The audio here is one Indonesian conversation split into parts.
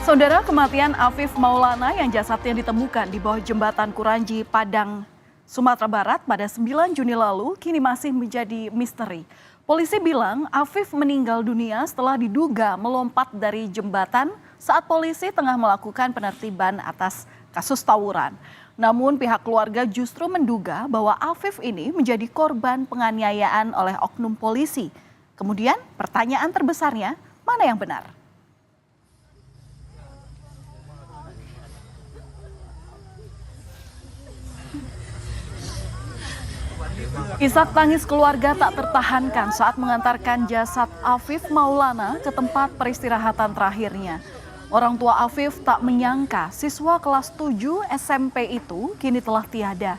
Saudara, kematian Afif Maulana yang jasadnya ditemukan di bawah jembatan Kuranji, Padang, Sumatera Barat pada 9 Juni lalu kini masih menjadi misteri. Polisi bilang Afif meninggal dunia setelah diduga melompat dari jembatan saat polisi tengah melakukan penertiban atas kasus tawuran. Namun pihak keluarga justru menduga bahwa Afif ini menjadi korban penganiayaan oleh oknum polisi. Kemudian pertanyaan terbesarnya, mana yang benar? Isak tangis keluarga tak tertahankan saat mengantarkan jasad Afif Maulana ke tempat peristirahatan terakhirnya. Orang tua Afif tak menyangka siswa kelas 7 SMP itu kini telah tiada.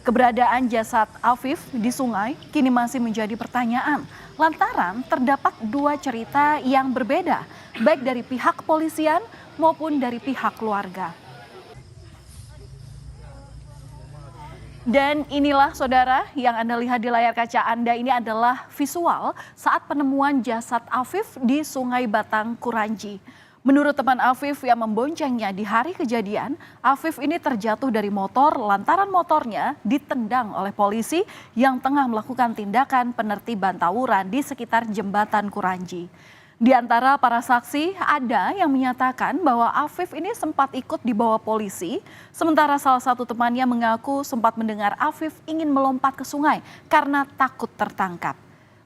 Keberadaan jasad Afif di sungai kini masih menjadi pertanyaan lantaran terdapat dua cerita yang berbeda, baik dari pihak kepolisian maupun dari pihak keluarga. Dan inilah saudara yang Anda lihat di layar kaca Anda, ini adalah visual saat penemuan jasad Afif di Sungai Batang Kuranji. Menurut teman Afif yang memboncengnya di hari kejadian, Afif ini terjatuh dari motor lantaran motornya ditendang oleh polisi yang tengah melakukan tindakan penertiban tawuran di sekitar jembatan Kuranji. Di antara para saksi ada yang menyatakan bahwa Afif ini sempat ikut dibawa polisi, sementara salah satu temannya mengaku sempat mendengar Afif ingin melompat ke sungai karena takut tertangkap.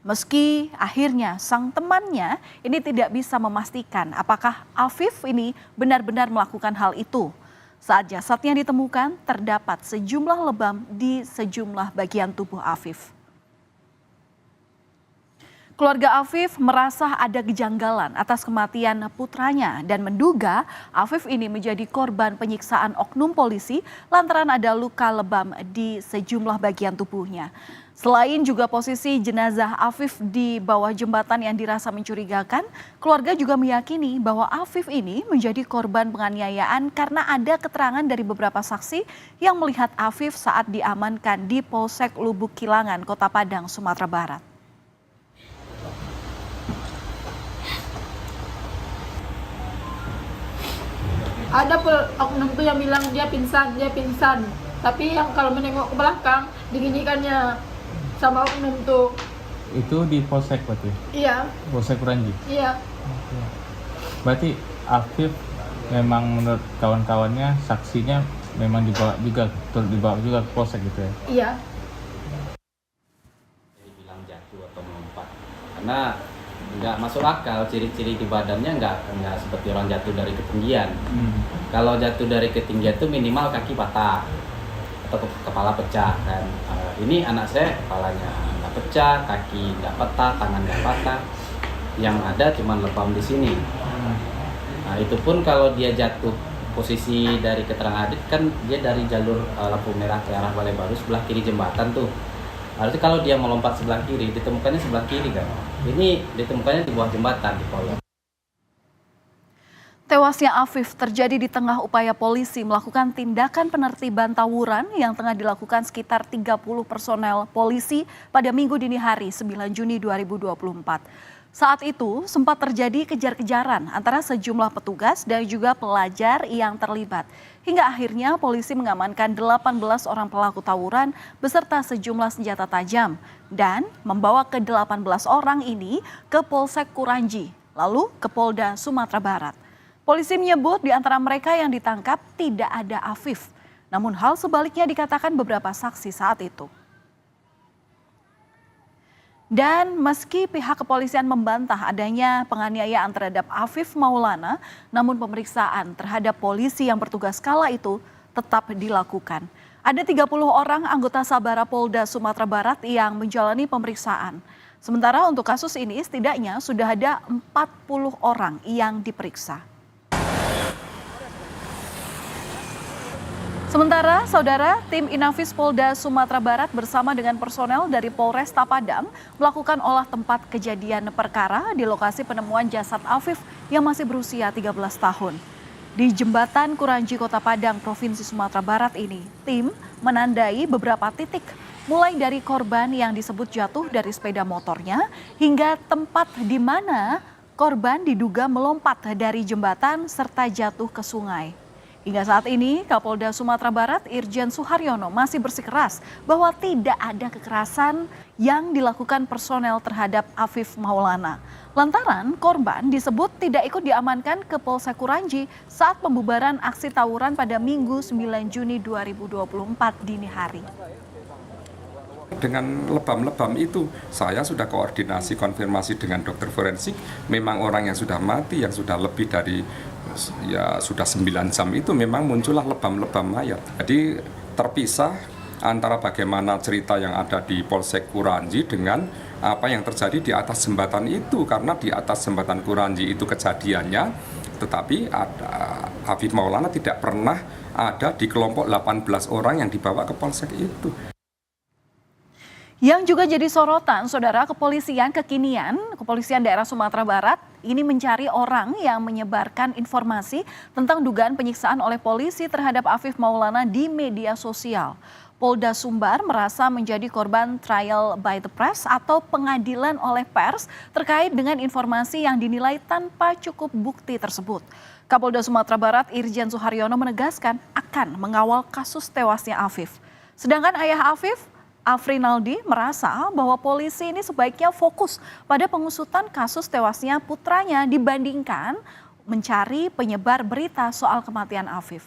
Meski akhirnya sang temannya ini tidak bisa memastikan apakah Afif ini benar-benar melakukan hal itu. Saat jasadnya ditemukan, terdapat sejumlah lebam di sejumlah bagian tubuh Afif. Keluarga Afif merasa ada kejanggalan atas kematian putranya dan menduga Afif ini menjadi korban penyiksaan oknum polisi lantaran ada luka lebam di sejumlah bagian tubuhnya. Selain juga posisi jenazah Afif di bawah jembatan yang dirasa mencurigakan, keluarga juga meyakini bahwa Afif ini menjadi korban penganiayaan karena ada keterangan dari beberapa saksi yang melihat Afif saat diamankan di Polsek Lubuk Kilangan, Kota Padang, Sumatera Barat. Ada oknum tuh yang bilang dia pingsan. Tapi yang kalau menengok ke belakang, diginikannya sama oknum tuh. Itu di Polsek berarti? Iya. Polsek Kuranji? Iya. Oke. Berarti Afif memang menurut kawan-kawannya, saksinya memang dibawa juga ke Polsek gitu ya? Iya. Bilang jatuh atau melompat, karena nggak masuk akal, ciri-ciri di badannya nggak seperti orang jatuh dari ketinggian. Kalau jatuh dari ketinggian itu minimal kaki patah atau kepala pecah kan. Ini anak saya kepalanya nggak pecah, kaki nggak patah, tangan nggak patah, yang ada cuma lebam di sini. Nah, itu pun kalau dia jatuh posisi dari keterangan adik kan dia dari jalur lampu merah ke arah Balai Baru sebelah kiri jembatan tuh. Harusnya kalau dia melompat sebelah kiri, ditemukannya sebelah kiri kan. Ini ditemukannya di bawah jembatan di kolong. Tewasnya Afif terjadi di tengah upaya polisi melakukan tindakan penertiban tawuran yang tengah dilakukan sekitar 30 personel polisi pada Minggu dini hari 9 Juni 2024. Saat itu sempat terjadi kejar-kejaran antara sejumlah petugas dan juga pelajar yang terlibat. Hingga akhirnya polisi mengamankan 18 orang pelaku tawuran beserta sejumlah senjata tajam dan membawa ke-18 orang ini ke Polsek Kuranji, lalu ke Polda Sumatera Barat. Polisi menyebut di antara mereka yang ditangkap tidak ada Afif, namun hal sebaliknya dikatakan beberapa saksi saat itu. Dan meski pihak kepolisian membantah adanya penganiayaan terhadap Afif Maulana, namun pemeriksaan terhadap polisi yang bertugas kala itu tetap dilakukan. Ada 30 orang anggota Sabara Polda Sumatera Barat yang menjalani pemeriksaan. Sementara untuk kasus ini setidaknya sudah ada 40 orang yang diperiksa. Sementara, saudara, tim Inafis Polda Sumatera Barat bersama dengan personel dari Polresta Padang melakukan olah tempat kejadian perkara di lokasi penemuan jasad Afif yang masih berusia 13 tahun. Di jembatan Kuranji, Kota Padang, Provinsi Sumatera Barat ini, tim menandai beberapa titik, mulai dari korban yang disebut jatuh dari sepeda motornya hingga tempat di mana korban diduga melompat dari jembatan serta jatuh ke sungai. Hingga saat ini, Kapolda Sumatera Barat Irjen Suharyono masih bersikeras bahwa tidak ada kekerasan yang dilakukan personel terhadap Afif Maulana. Lantaran korban disebut tidak ikut diamankan ke Polsek Kuranji saat pembubaran aksi tawuran pada Minggu 9 Juni 2024 dini hari. Dengan lebam-lebam itu, saya sudah koordinasi konfirmasi dengan dokter forensik, memang orang yang sudah mati, yang sudah lebih dari sudah 9 jam itu memang muncullah lebam-lebam mayat. Jadi terpisah antara bagaimana cerita yang ada di Polsek Kuranji dengan apa yang terjadi di atas jembatan itu, karena di atas jembatan Kuranji itu kejadiannya, tetapi Afif Maulana tidak pernah ada di kelompok 18 orang yang dibawa ke Polsek itu. Yang juga jadi sorotan, Saudara, kepolisian daerah Sumatera Barat ini mencari orang yang menyebarkan informasi tentang dugaan penyiksaan oleh polisi terhadap Afif Maulana di media sosial. Polda Sumbar merasa menjadi korban trial by the press atau pengadilan oleh pers terkait dengan informasi yang dinilai tanpa cukup bukti tersebut. Kapolda Sumatera Barat Irjen Suharyono menegaskan akan mengawal kasus tewasnya Afif. Sedangkan ayah Afif, Afrinaldi, merasa bahwa polisi ini sebaiknya fokus pada pengusutan kasus tewasnya putranya dibandingkan mencari penyebar berita soal kematian Afif.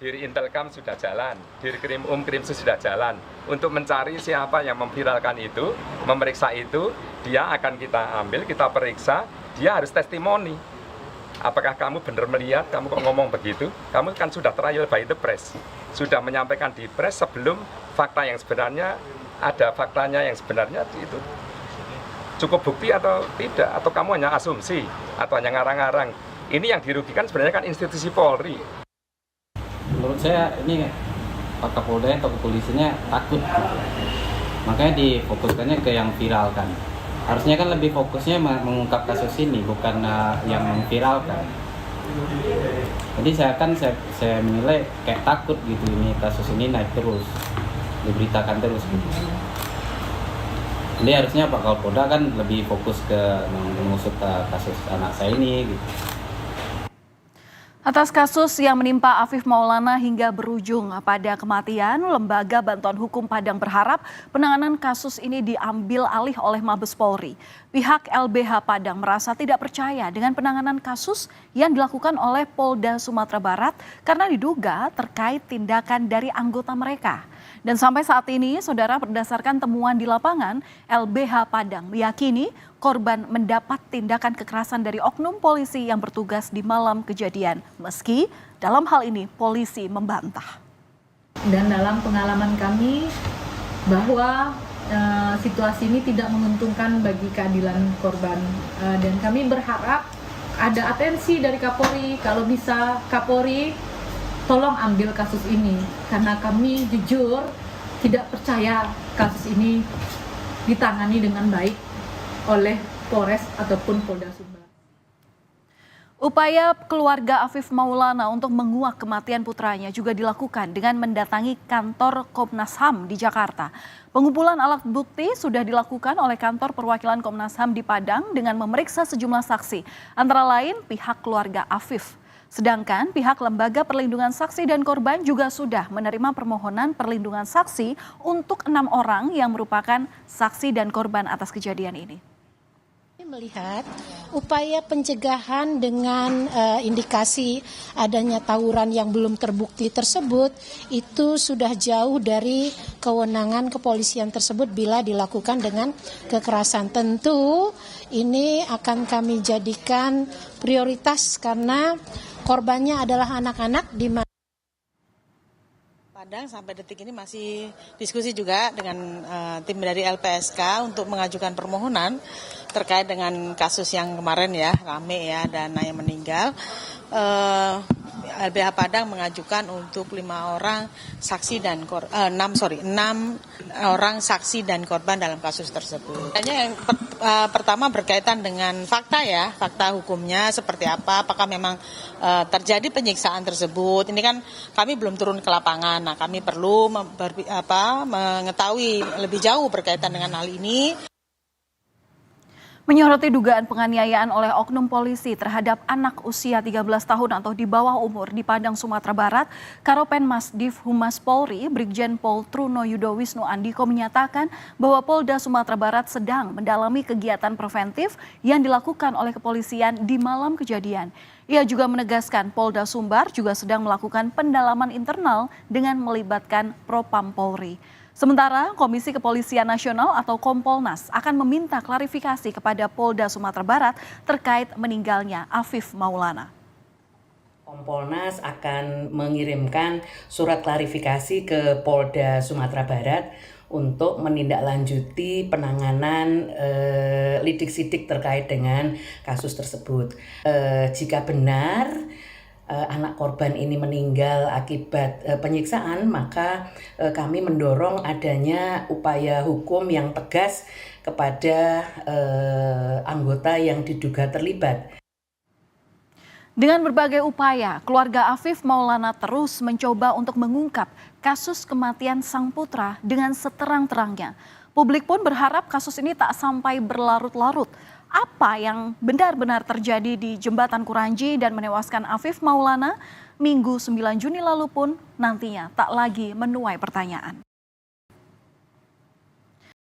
Diri Intelkam sudah jalan, Diri Krimsus sudah jalan untuk mencari siapa yang memviralkan itu, memeriksa itu, dia akan kita ambil, kita periksa, dia harus testimoni. Apakah kamu benar melihat, kamu kok ngomong begitu? Kamu kan sudah trial by the press, sudah menyampaikan di press sebelum fakta yang sebenarnya, ada faktanya yang sebenarnya itu cukup bukti atau tidak, atau kamu hanya asumsi atau hanya ngarang-ngarang. Ini yang dirugikan sebenarnya kan institusi Polri. Menurut saya ini Pak Kapolda atau kepolisiannya takut gitu. Makanya difokuskannya ke yang viralkan. Harusnya kan lebih fokusnya mengungkap kasus ini, bukan yang memviralkan. Jadi saya menilai kayak takut gitu, ini kasus ini naik terus, diberitakan terus gitu. Jadi harusnya Pak Kapolda kan lebih fokus ke mengusut kasus anak saya ini gitu. Atas kasus yang menimpa Afif Maulana hingga berujung pada kematian, Lembaga Bantuan Hukum Padang berharap penanganan kasus ini diambil alih oleh Mabes Polri. Pihak LBH Padang merasa tidak percaya dengan penanganan kasus yang dilakukan oleh Polda Sumatera Barat karena diduga terkait tindakan dari anggota mereka. Dan sampai saat ini, Saudara, berdasarkan temuan di lapangan, LBH Padang meyakini korban mendapat tindakan kekerasan dari oknum polisi yang bertugas di malam kejadian. Meski dalam hal ini polisi membantah. Dan dalam pengalaman kami bahwa situasi ini tidak menguntungkan bagi keadilan korban. Dan kami berharap ada atensi dari Kapolri, kalau bisa Kapolri tolong ambil kasus ini, karena kami jujur tidak percaya kasus ini ditangani dengan baik oleh Polres ataupun Polda Sumbar. Upaya keluarga Afif Maulana untuk menguak kematian putranya juga dilakukan dengan mendatangi kantor Komnas HAM di Jakarta. Pengumpulan alat bukti sudah dilakukan oleh kantor perwakilan Komnas HAM di Padang dengan memeriksa sejumlah saksi, antara lain pihak keluarga Afif. Sedangkan pihak Lembaga Perlindungan Saksi dan Korban juga sudah menerima permohonan perlindungan saksi untuk 6 orang yang merupakan saksi dan korban atas kejadian ini. Melihat upaya pencegahan dengan indikasi adanya tawuran yang belum terbukti tersebut itu sudah jauh dari kewenangan kepolisian tersebut bila dilakukan dengan kekerasan. Tentu ini akan kami jadikan prioritas karena korbannya adalah anak-anak di mana Padang sampai detik ini masih diskusi juga dengan tim dari LPSK untuk mengajukan permohonan terkait dengan kasus yang kemarin ya rame ya dan yang meninggal. LBH Padang mengajukan untuk 5 orang saksi dan 6 orang saksi dan korban dalam kasus tersebut. Yang pertama berkaitan dengan fakta ya, fakta hukumnya seperti apa, apakah memang terjadi penyiksaan tersebut. Ini kan kami belum turun ke lapangan, nah kami perlu mengetahui lebih jauh berkaitan dengan hal ini. Menyoroti dugaan penganiayaan oleh oknum polisi terhadap anak usia 13 tahun atau di bawah umur di Padang, Sumatera Barat, Karopenmas Div Humas Polri, Brigjen Pol Truno Yudo Wisnu Andiko menyatakan bahwa Polda Sumatera Barat sedang mendalami kegiatan preventif yang dilakukan oleh kepolisian di malam kejadian. Ia juga menegaskan Polda Sumbar juga sedang melakukan pendalaman internal dengan melibatkan Propam Polri. Sementara Komisi Kepolisian Nasional atau Kompolnas akan meminta klarifikasi kepada Polda Sumatera Barat terkait meninggalnya Afif Maulana. Kompolnas akan mengirimkan surat klarifikasi ke Polda Sumatera Barat untuk menindaklanjuti penanganan lidik-sidik terkait dengan kasus tersebut. Jika benar anak korban ini meninggal akibat penyiksaan, maka kami mendorong adanya upaya hukum yang tegas kepada anggota yang diduga terlibat. Dengan berbagai upaya, keluarga Afif Maulana terus mencoba untuk mengungkap kasus kematian sang putra dengan seterang-terangnya. Publik pun berharap kasus ini tak sampai berlarut-larut. Apa yang benar-benar terjadi di Jembatan Kuranji dan menewaskan Afif Maulana Minggu 9 Juni lalu pun nantinya tak lagi menuai pertanyaan.